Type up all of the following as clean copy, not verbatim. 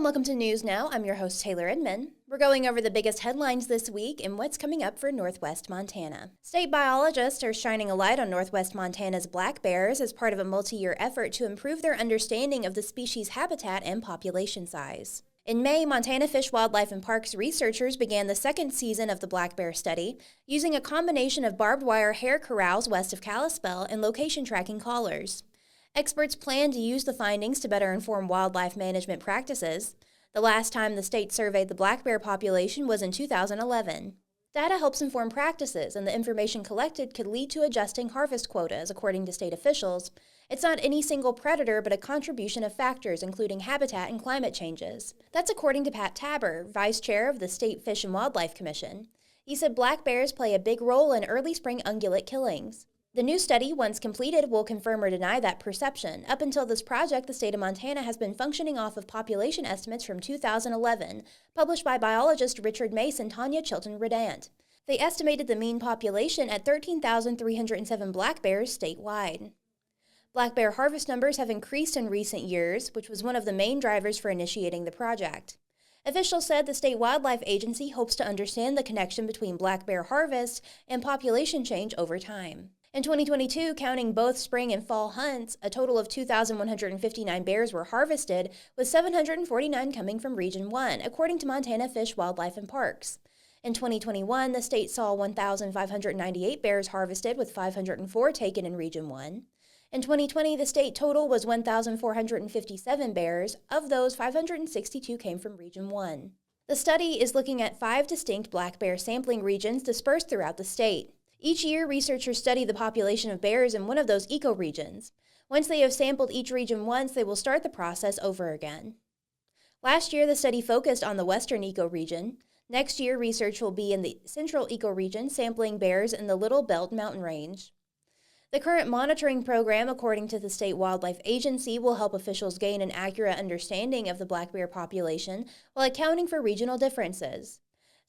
and welcome to News Now. I'm your host, Taylor Inman. We're going over the biggest headlines this week and what's coming up for Northwest Montana. State biologists are shining a light on Northwest Montana's black bears as part of a multi-year effort to improve their understanding of the species' habitat and population size. In May, Montana Fish, Wildlife, and Parks researchers began the second season of the black bear study using a combination of barbed wire hare corrals west of Kalispell and location tracking collars. Experts plan to use the findings to better inform wildlife management practices. The last time the state surveyed the black bear population was in 2011. Data helps inform practices, and the information collected could lead to adjusting harvest quotas, according to state officials. It's not any single predator, but a contribution of factors, including habitat and climate changes. That's according to Pat Tabor, vice chair of the State Fish and Wildlife Commission. He said black bears play a big role in early spring ungulate killings. The new study, once completed, will confirm or deny that perception. Up until this project, the state of Montana has been functioning off of population estimates from 2011, published by biologist Richard Mace and Tanya Chilton-Redant. They estimated the mean population at 13,307 black bears statewide. Black bear harvest numbers have increased in recent years, which was one of the main drivers for initiating the project. Officials said the State Wildlife Agency hopes to understand the connection between black bear harvest and population change over time. In 2022, counting both spring and fall hunts, a total of 2,159 bears were harvested, with 749 coming from Region 1, according to Montana Fish, Wildlife, and Parks. In 2021, the state saw 1,598 bears harvested, with 504 taken in Region 1. In 2020, the state total was 1,457 bears. Of those, 562 came from Region 1. The study is looking at 5 distinct black bear sampling regions dispersed throughout the state. Each year, researchers study the population of bears in one of those ecoregions. Once they have sampled each region once, they will start the process over again. Last year, the study focused on the western ecoregion. Next year, research will be in the central ecoregion, sampling bears in the Little Belt mountain range. The current monitoring program, according to the State Wildlife Agency, will help officials gain an accurate understanding of the black bear population while accounting for regional differences.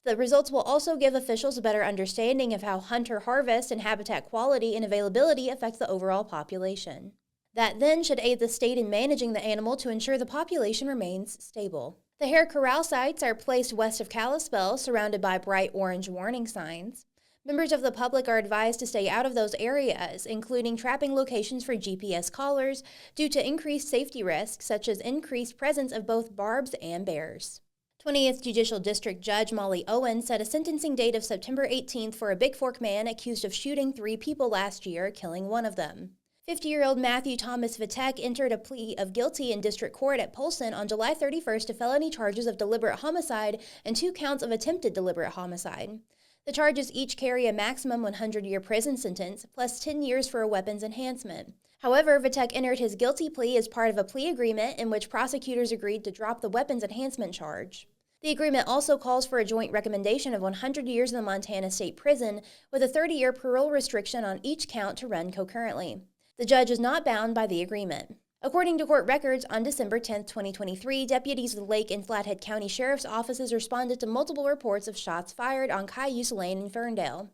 The results will also give officials a better understanding of how hunter harvest and habitat quality and availability affect the overall population. That then should aid the state in managing the animal to ensure the population remains stable. The hare corral sites are placed west of Kalispell, surrounded by bright orange warning signs. Members of the public are advised to stay out of those areas, including trapping locations for GPS collars, due to increased safety risks such as increased presence of both barbs and bears. 20th Judicial District Judge Molly Owen set a sentencing date of September 18th for a Bigfork man accused of shooting 3 people last year, killing one of them. 50-year-old Matthew Thomas Vitek entered a plea of guilty in district court at Polson on July 31st to felony charges of deliberate homicide and 2 counts of attempted deliberate homicide. The charges each carry a maximum 100-year prison sentence, plus 10 years for a weapons enhancement. However, Vitek entered his guilty plea as part of a plea agreement in which prosecutors agreed to drop the weapons enhancement charge. The agreement also calls for a joint recommendation of 100 years in the Montana State Prison, with a 30-year parole restriction on each count to run concurrently. The judge is not bound by the agreement. According to court records, on December 10, 2023, deputies of the Lake and Flathead County Sheriff's Offices responded to multiple reports of shots fired on Cayuse Lane in Ferndale.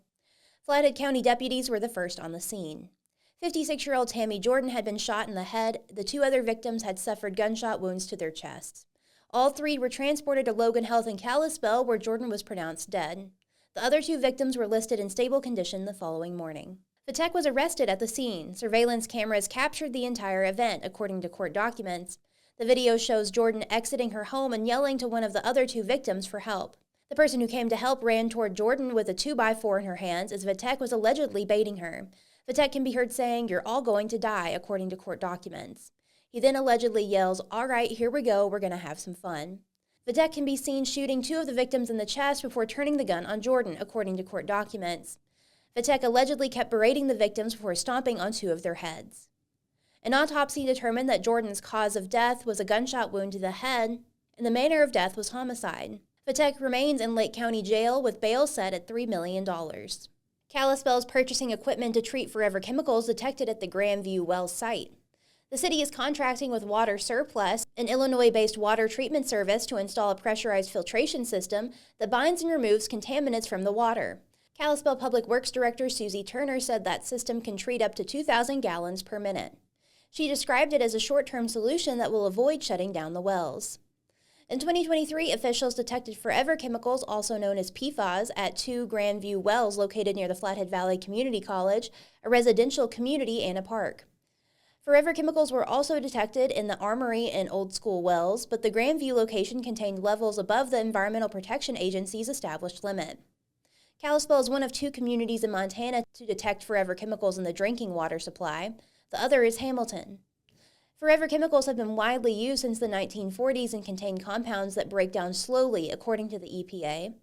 Flathead County deputies were the first on the scene. 56-year-old Tammy Jordan had been shot in the head. The 2 other victims had suffered gunshot wounds to their chests. All 3 were transported to Logan Health in Kalispell, where Jordan was pronounced dead. The other 2 victims were listed in stable condition the following morning. Vitek was arrested at the scene. Surveillance cameras captured the entire event, according to court documents. The video shows Jordan exiting her home and yelling to one of the other 2 victims for help. The person who came to help ran toward Jordan with a 2x4 in her hands as Vitek was allegedly baiting her. Vitek can be heard saying, "You're all going to die," according to court documents. He then allegedly yells, "All right, here we go, we're going to have some fun." Vitek can be seen shooting 2 of the victims in the chest before turning the gun on Jordan, according to court documents. Vitek allegedly kept berating the victims before stomping on 2 of their heads. An autopsy determined that Jordan's cause of death was a gunshot wound to the head, and the manner of death was homicide. Vitek remains in Lake County Jail with bail set at $3 million. Kalispell is purchasing equipment to treat forever chemicals detected at the Grandview Wells site. The city is contracting with Water Surplus, an Illinois-based water treatment service, to install a pressurized filtration system that binds and removes contaminants from the water. Kalispell Public Works Director Susie Turner said that system can treat up to 2,000 gallons per minute. She described it as a short-term solution that will avoid shutting down the wells. In 2023, officials detected forever chemicals, also known as PFAS, at 2 Grandview wells located near the Flathead Valley Community College, a residential community, and a park. Forever chemicals were also detected in the Armory and Old School wells, but the Grandview location contained levels above the Environmental Protection Agency's established limit. Kalispell is one of 2 communities in Montana to detect forever chemicals in the drinking water supply. The other is Hamilton. Forever chemicals have been widely used since the 1940s and contain compounds that break down slowly, according to the EPA.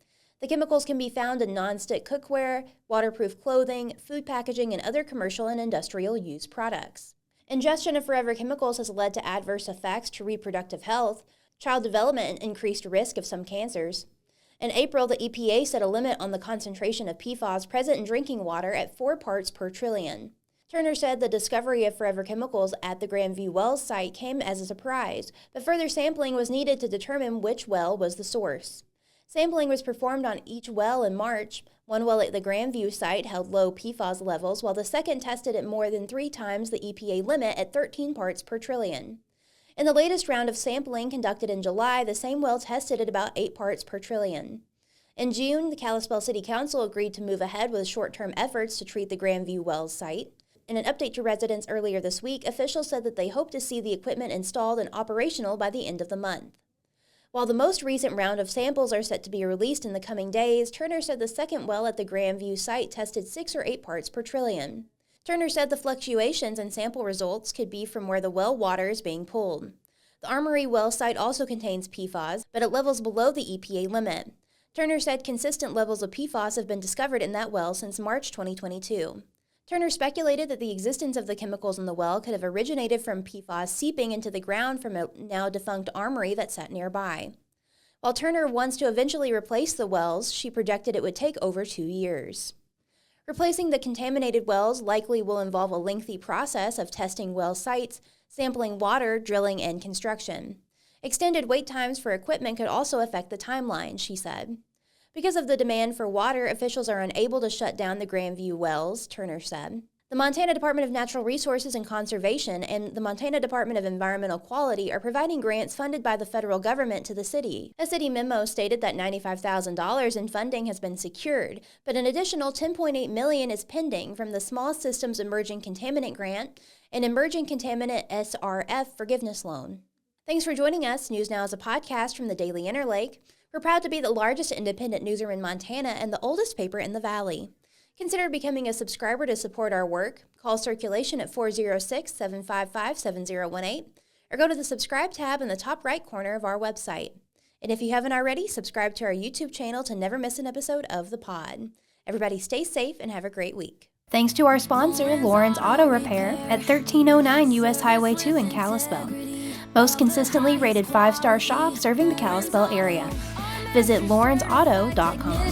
The chemicals can be found in nonstick cookware, waterproof clothing, food packaging, and other commercial and industrial use products. Ingestion of forever chemicals has led to adverse effects to reproductive health, child development, and increased risk of some cancers. In April, the EPA set a limit on the concentration of PFAS present in drinking water at 4 parts per trillion. Turner said the discovery of forever chemicals at the Grandview Wells site came as a surprise, but further sampling was needed to determine which well was the source. Sampling was performed on each well in March. One well at the Grandview site held low PFAS levels, while the second tested at more than 3 times the EPA limit at 13 parts per trillion. In the latest round of sampling conducted in July, the same well tested at about 8 parts per trillion. In June, the Kalispell City Council agreed to move ahead with short-term efforts to treat the Grandview Wells site. In an update to residents earlier this week, officials said that they hope to see the equipment installed and operational by the end of the month. While the most recent round of samples are set to be released in the coming days, Turner said the second well at the Grandview site tested 6 or 8 parts per trillion. Turner said the fluctuations in sample results could be from where the well water is being pulled. The Armory well site also contains PFAS, but at levels below the EPA limit. Turner said consistent levels of PFAS have been discovered in that well since March 2022. Turner speculated that the existence of the chemicals in the well could have originated from PFAS seeping into the ground from a now-defunct armory that sat nearby. While Turner wants to eventually replace the wells, she projected it would take over 2 years. Replacing the contaminated wells likely will involve a lengthy process of testing well sites, sampling water, drilling, and construction. Extended wait times for equipment could also affect the timeline, she said. Because of the demand for water, officials are unable to shut down the Grandview wells, Turner said. The Montana Department of Natural Resources and Conservation and the Montana Department of Environmental Quality are providing grants funded by the federal government to the city. A city memo stated that $95,000 in funding has been secured, but an additional $10.8 million is pending from the Small Systems Emerging Contaminant Grant and Emerging Contaminant SRF Forgiveness Loan. Thanks for joining us. News Now is a podcast from the Daily Interlake. We're proud to be the largest independent newsroom in Montana and the oldest paper in the Valley. Consider becoming a subscriber to support our work. Call Circulation at 406-755-7018 or go to the subscribe tab in the top right corner of our website. And if you haven't already, subscribe to our YouTube channel to never miss an episode of the pod. Everybody stay safe and have a great week. Thanks to our sponsor, Lawrence Auto Repair at 1309 U.S. Highway 2 in Kalispell. Most consistently rated 5-star shop serving the Kalispell area. Visit lawrenceauto.com.